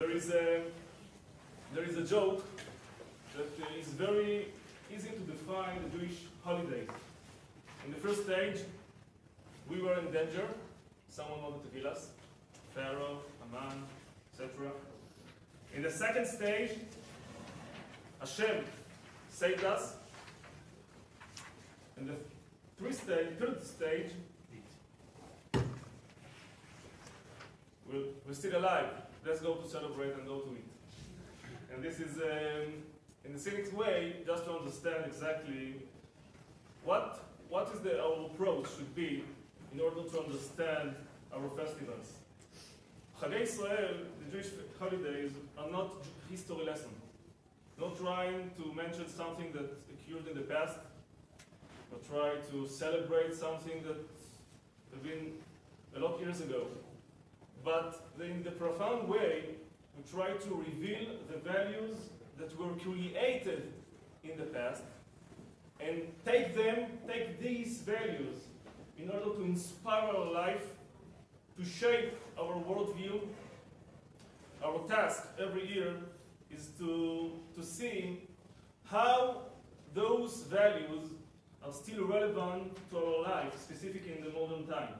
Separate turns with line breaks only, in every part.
There is a joke that is very easy to define the Jewish holidays. In the first stage, we were in danger. Someone wanted to kill us. Pharaoh, Haman, etc. In the second stage, Hashem saved us. In the third stage, we're still alive. Let's go to celebrate and go to eat. And this is, in the cynic way, just to understand exactly what is our approach should be in order to understand our festivals. Chagei Israel, the Jewish holidays, are not history lessons. Not trying to mention something that occurred in the past, but try to celebrate something that has been a lot of years ago. But in the profound way, we try to reveal the values that were created in the past and take these values in order to inspire our life, to shape our worldview. Our task every year is to see how those values are still relevant to our life, specifically in the modern time.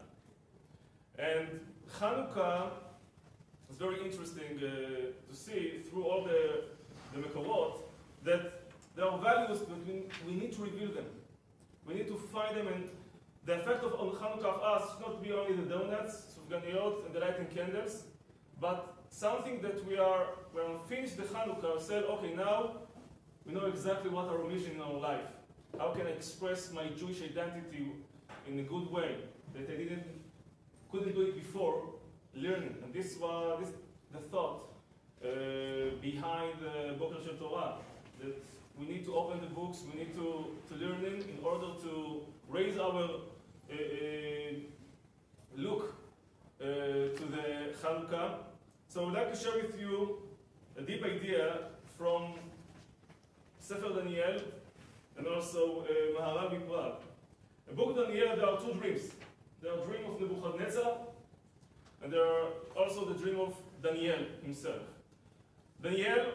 And Hanukha is very interesting to see through all the Mekorot that there are values, but we need to reveal them. We need to find them, and the effect on Hanukha of us should not be only the donuts, sufganiyot, and the lighting candles, but something that when we finish the Hanukha, we say, okay, now we know exactly what our mission in our life. How can I express my Jewish identity in a good way that I couldn't do it before learning? And this was the thought behind Boker Shel Torah, that we need to open the books, we need to learn them in order to raise our look to the Chanukah. So I'd like to share with you a deep idea from Sefer Daniel and also Maharal Miprag. In book Daniel, there are two dreams. There are dream of Nebuchadnezzar, and there are also the dream of Daniel himself. Daniel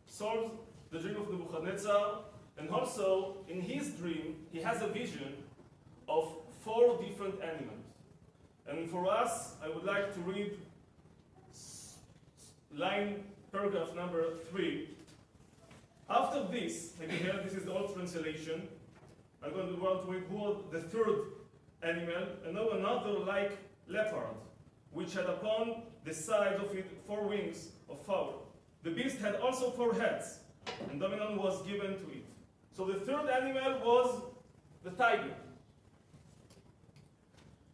solves the dream of Nebuchadnezzar, and also in his dream, he has a vision of 4 different animals. And for us, I would like to read paragraph number 3. After this, maybe here, this is the old translation. I'm going to want to read the third animal, and now another like leopard, which had upon the sides of it 4 wings of fire. The beast had also 4 heads, and dominion was given to it. So the third animal was the tiger.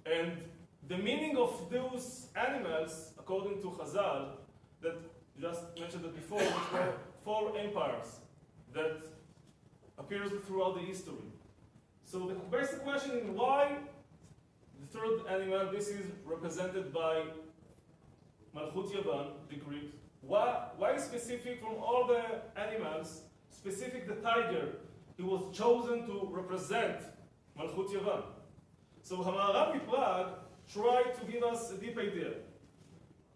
And the meaning of those animals, according to Chazal, that just mentioned it before, which were 4 empires that appears throughout the history. So the basic question is why the third animal, this is represented by Malchut Yavan, the Greek. Why specific from all the animals, specific the tiger, he was chosen to represent Malchut Yavan? So Maharal Miprag tried to give us a deep idea.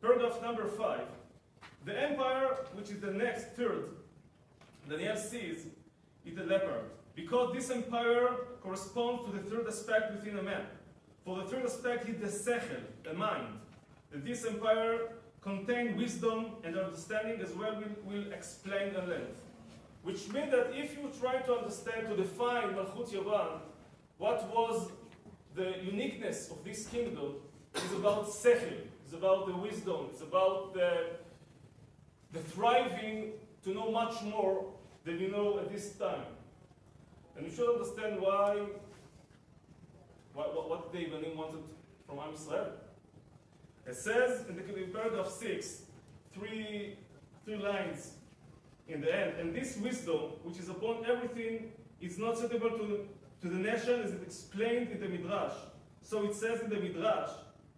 Paragraph number 5. The empire, which is the next third, Daniel sees, is the leopard, because this empire corresponds to the third aspect within a man. For the third aspect is the sechel, the mind. That this empire contains wisdom and understanding, as well will explain at length. Which means that if you try to understand, to define Malchut Yavan, what was the uniqueness of this kingdom, is about sechel, it's about the wisdom, it's about the thriving to know much more than you know at this time. And you should understand what the Yevanim wanted from Am Yisrael. It says in the paragraph 6, 3 lines in the end, and this wisdom, which is upon everything, is not suitable to the nation, as it explained in the Midrash. So it says in the Midrash,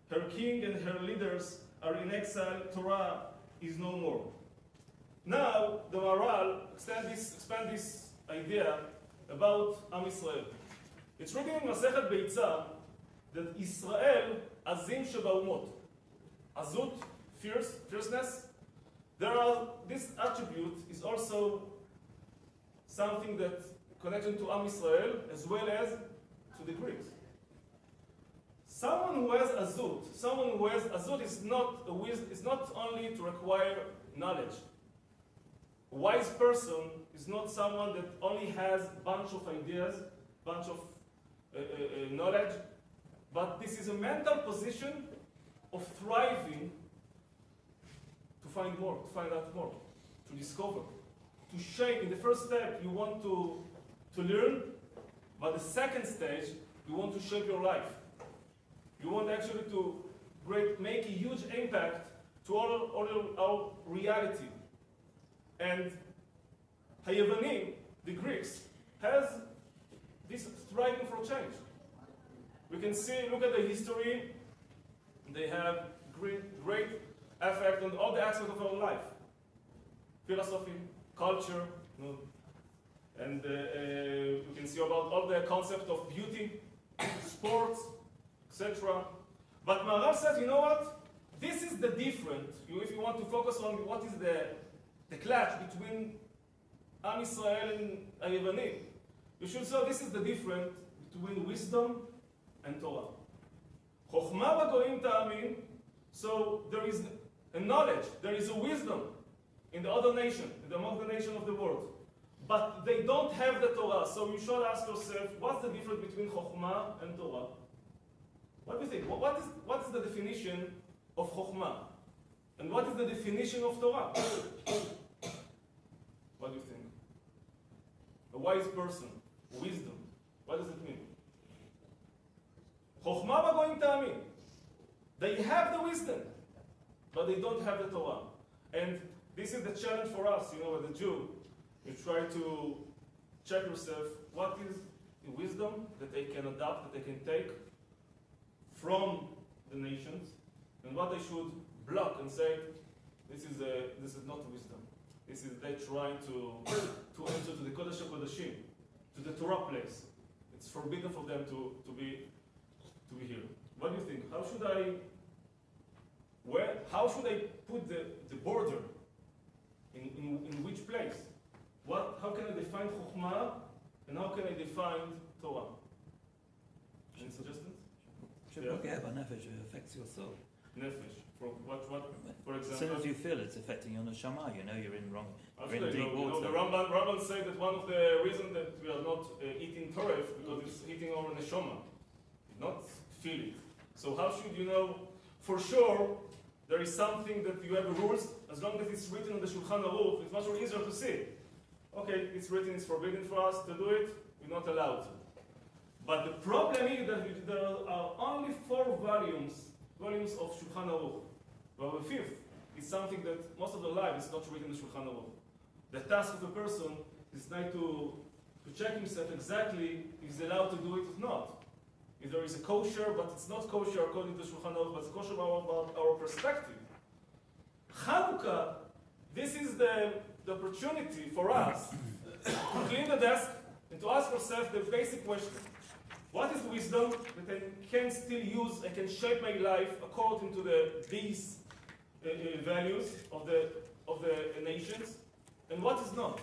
her king and her leaders are in exile, Torah is no more. Now, the Maharal expand this idea about Am Yisrael. It's written in Masechet Beitzah that Israel azim shebaumot. Azut, fierceness, this attribute is also something that connected to Am Israel as well as to the Greeks. Someone who has azut is not only to require knowledge. A wise person is not someone that only has a bunch of ideas, bunch of knowledge, but this is a mental position of thriving to find more, to find out more, to discover, to shape. In the first step, you want to learn, but the second stage, you want to shape your life. You want actually to make a huge impact to all our reality. And Hayavanim, the Greeks, has this striving for change. We can see, look at the history, they have great effect on all the aspects of our life. Philosophy, culture, and we can see about all the concept of beauty, sports, etc. But Maharal says, you know what? This is the difference. If you want to focus on what is the clash between Am Israel and Hayavanim, you should say this is the difference between wisdom and Torah. Chokhmah b'goyim ta'amin, so there is a knowledge, there is a wisdom in the other nation, among the nation of the world. But they don't have the Torah, so you should ask yourself, what's the difference between Chokhmah and Torah? What do you think? What is the definition of Chokhmah? And what is the definition of Torah? What do you think? A wise person, wisdom. What does it mean? Chokhmah b'goyim ta'amin. They have the wisdom, but they don't have the Torah. And this is the challenge for us, as a Jew. You try to check yourself, what is the wisdom that they can adopt, that they can take from the nations, and what they should block and say, this is not wisdom. This is they trying to enter to the Kodesh HaKodeshim, to the Torah place. It's forbidden for them to be here. What do you think? How should I put the border? In which place? How can I define Chokhmah and how can I define Torah? Any suggestions?
Nefesh affects your soul.
Nefesh. For example?
As soon as you feel it's affecting your neshama, you're in wrong. You're in deep water.
The Rambam say that one of the reasons that we are not eating toref because it's hitting our neshama, not feel it. So how should you know for sure? There is something that you have rules, as long as it's written on the Shulchan Aruch, it's much more easier to see. Okay, it's written, it's forbidden for us to do it, we're not allowed to. But the problem is that there are only 4 volumes of Shulchan Aruch. Well, the 5th is something that most of the life is not written in the Shulchan Aruch. The task of a person is not to check himself exactly if he's allowed to do it or not. If there is a kosher, but it's not kosher according to Shulchan Aruch, but it's kosher about our perspective. Hanukha, this is the opportunity for us to clean the desk and to ask ourselves the basic question. What is wisdom that I can still use, I can shape my life according to these values of the nations, and what is not?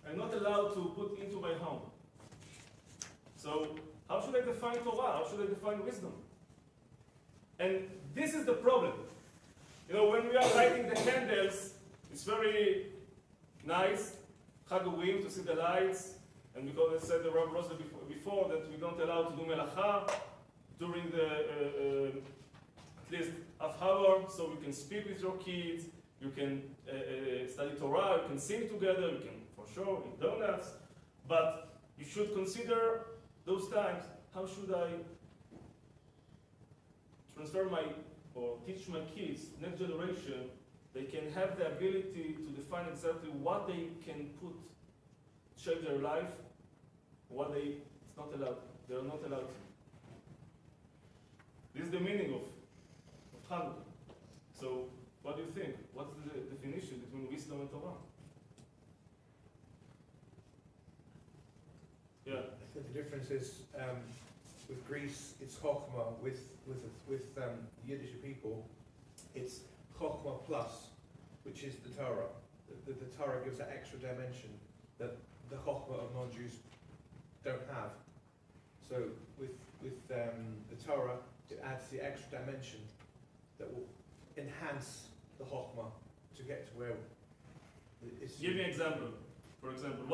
I'm not allowed to put into my home. So, how should I define Torah? How should I define wisdom? And this is the problem. When we are lighting the candles, it's very nice, Chagawim, to see the lights, and because I said the Rabbi Rosa before that we don't allow to do melacha during the at least half hour, so you can speak with your kids, you can study Torah, you can sing together, you can for sure eat donuts, but you should consider those times, how should I transfer or teach my kids, next generation, they can have the ability to define exactly what they can shape their life, what they're not allowed to. This is the meaning of Hanukha. So, what do you think? What's the definition between wisdom and Torah? Yeah.
I think the difference is with Greece, it's Chokhmah. With Yiddish people, it's Chokhmah plus. which is the Torah. The Torah gives that extra dimension that the Chokhmah of non-Jews don't have. So with the Torah, it adds the extra dimension that will enhance the Chokhmah to get to where it's...
Give me an example. For example,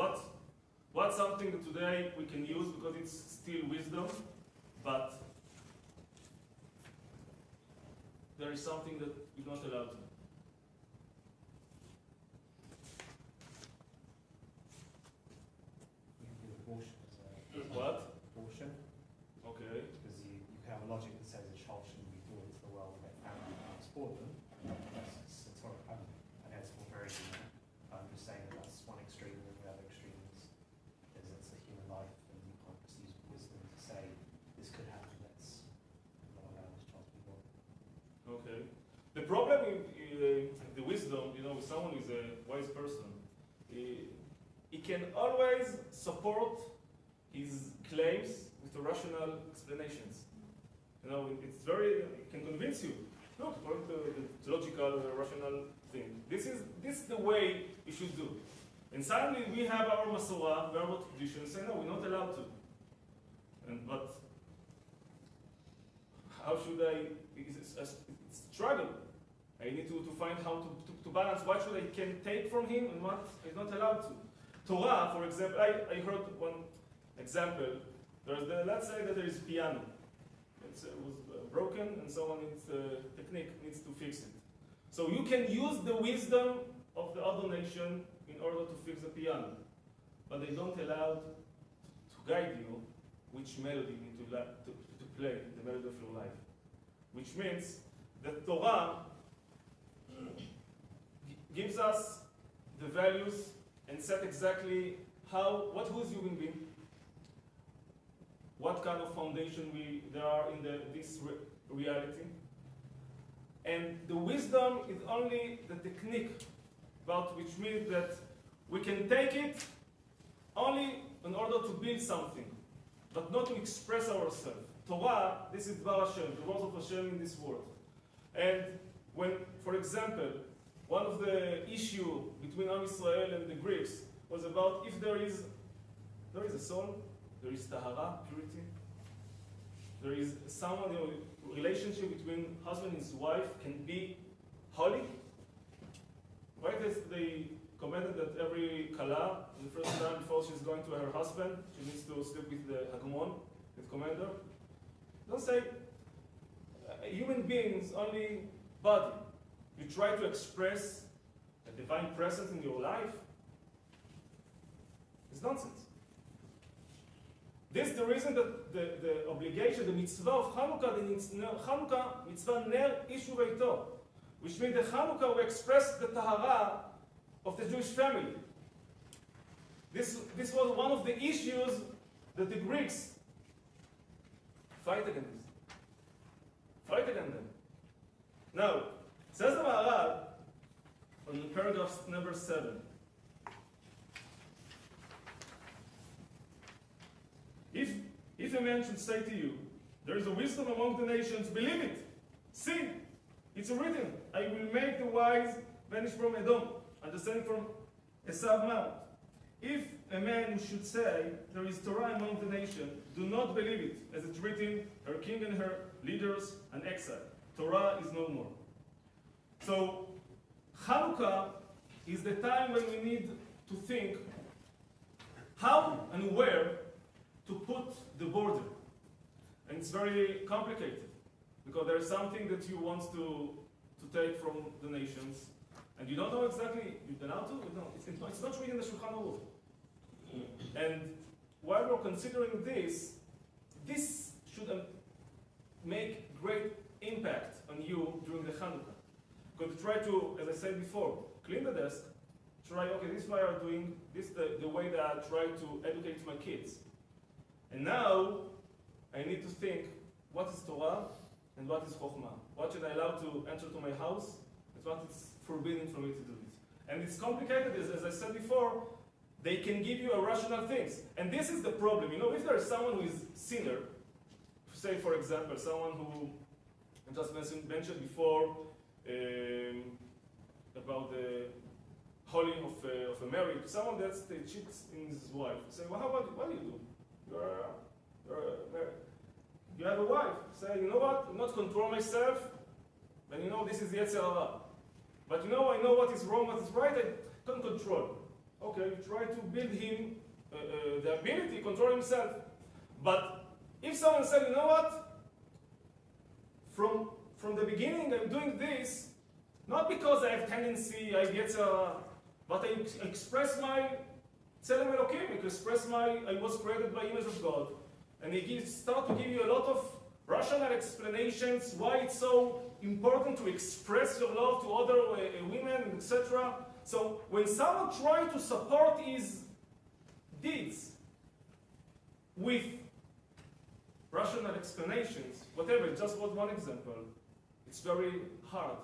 what's something that today we can use because it's still wisdom, but there is something that we're not allowed to.
Abortion as a
What?
abortion,
Okay.
because you can have a logic that says a child shouldn't be born into the world and their family can't support them. That's I know it's more very human. I'm just saying that that's one extreme, and the other extreme is it's a human life, and you can't just use wisdom to say this could happen. Let's not allow this child to be born.
Okay. The problem in the wisdom, with someone who is a wise person, he can always support his claims with rational explanations. It's very, it can convince you. Look, according to the logical, rational thing. This is the way you should do. And suddenly we have our Masorah, we have our tradition, and say, no, we're not allowed to. But how should I, it's a struggle. I need to find how to balance what should I can take from him and what is not allowed to. Torah, for example, I heard one example. Let's say that there is piano. It was broken and someone needs technique needs to fix it. So you can use the wisdom of the other nation in order to fix the piano. But they don't allow to guide you which melody you need to play, the melody of your life. Which means that Torah gives us the values and set exactly who's human being, what kind of foundation there are in this reality. And the wisdom is only the technique, which means that we can take it only in order to build something, but not to express ourselves. Torah, this is Dvar Hashem, the words of Hashem in this world. And when, for example, one of the issues between Am Israel and the Greeks was about if there is a soul, there is tahara, purity. There is someone, relationship between husband and his wife can be holy. Why they commented that every kala, the first time before she's going to her husband, she needs to sleep with the hagmon, with commander. Don't say human beings only body. You try to express a divine presence in your life. It's nonsense. This is the reason that the obligation, the mitzvah of Hanukha, Hanukha mitzvah ner ishu veito, which means the Hanukha will express the tahara of the Jewish family. This was one of the issues that the Greeks fight against. Fight against them. Now, says the Maharal on paragraph number 7. If a man should say to you, there is a wisdom among the nations, believe it. See, it's written, I will make the wise vanish from Edom, understanding from Esav Mount. If a man should say, there is Torah among the nations, do not believe it, as it's written, her king and her leaders and exile. Torah is no more. So, Hanukah is the time when we need to think how and where to put the border. And it's very complicated, because there is something that you want to take from the nations, and you don't know exactly, you don't know how to? No, it's not written in the Shulchan Aruch. And while we're considering this should make great impact on you during the Hanukah. Because try to, as I said before, clean the desk, try, okay, this is why I'm doing, this is the way that I try to educate my kids. And now, I need to think, what is Torah and what is Chokhmah? What should I allow to enter to my house, and what is forbidden for me to do it? And it's complicated, as I said before, they can give you irrational things. And this is the problem. If there is someone who is sinner, say for example, someone who I just mentioned before, about the holy of a marriage, someone that cheats in his wife. Say, well, how about what do you do? You have a wife. Say, you know what? I'm not control myself, and you know this is Yetzer Hara. But you know, I know what is wrong, what is right. I don't control. Okay, you try to build him the ability to control himself. But if someone said, you know what? From the beginning, I'm doing this not because I have tendency, I get, but I express my Tzelem Elokim, I was created by image of God. And he start to give you a lot of rational explanations why it's so important to express your love to other women, etc. So when someone tries to support his deeds with rational explanations, whatever, just one example, it's very hard.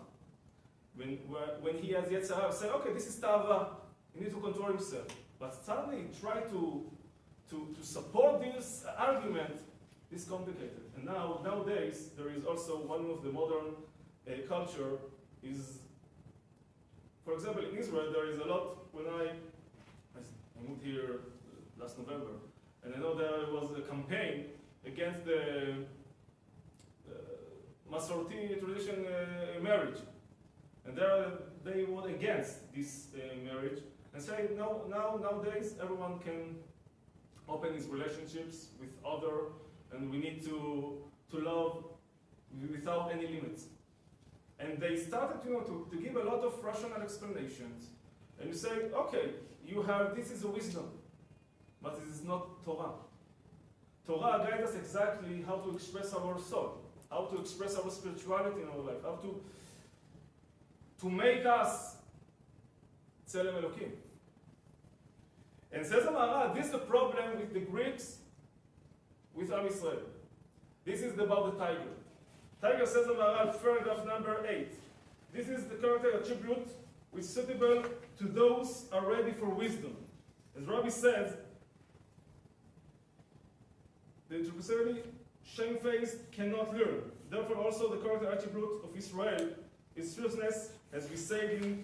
When he has Yetzer Hara, say, okay, this is Tava, he needs to control himself. But suddenly try to support this argument is complicated. And nowadays, there is also one of the modern culture is, for example, in Israel, there is a lot, when I moved here last November, and I know there was a campaign against the Masorti tradition marriage. And they were against this marriage and say, no, nowadays everyone can open his relationships with other, and we need to love without any limits. And they started, to give a lot of rational explanations. And you say, okay, this is a wisdom, but this is not Torah. Torah guides us exactly how to express our soul, how to express our spirituality in our life, how to make us Tzelem Elokim. And says the Maharal, this is the problem with the Greeks, with Am Yisrael. This is about the tiger. Tiger, says the Maharal, paragraph number 8. This is the character attribute which is suitable to those who are ready for wisdom. As Rabbi says, the Jerusalem shamefaced cannot learn. Therefore, also the character attribute of Israel is fierceness, as we say in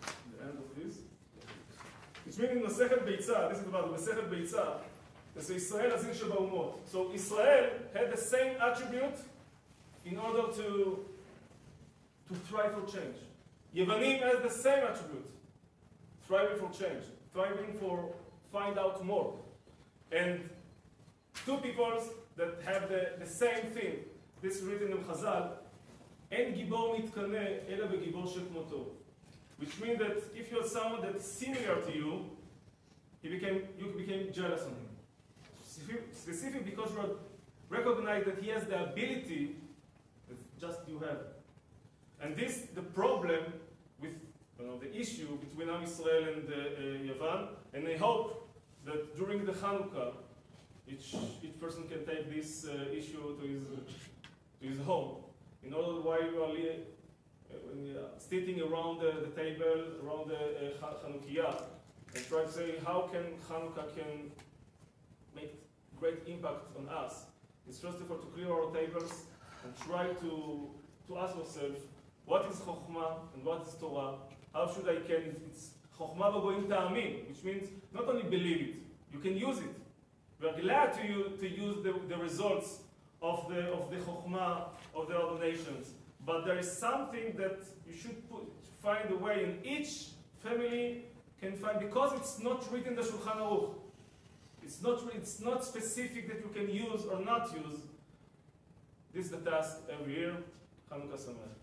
the end of this. Which means in Masechet Beitzah, this is about the Masechet Beitzah, they say Israel Azin Shebaumot. So Israel had the same attribute in order to thrive for change. Yevanim has the same attribute, thriving for change, thriving for find out more. And two peoples that have the same thing. This is written in Chazal, En gibor mitkane ela begibor shekmoto. Which means that if you're someone that's similar to you, you became jealous of him. Specific because you recognize that he has the ability that just you have. And this the problem with the issue between Am Yisrael and Yavan. And I hope that during the Hanukha, each person can take this issue to his home. In order while you are sitting around the table, around the Hanukkiah, and try to say how can Hanukah can make great impact on us. It's first of all to clear our tables and try to ask ourselves, what is Chokhmah and what is Torah? How should I can? It's Chokhmah v'goim ta'amin, which means not only believe it, you can use it. We are glad to use the results of the Chokhmah of the other nations. But there is something that you should find a way in each family can find, because it's not written in the Shulchan Aruch. It's not specific that you can use or not use. This is the task every year. Hanukah Sameach.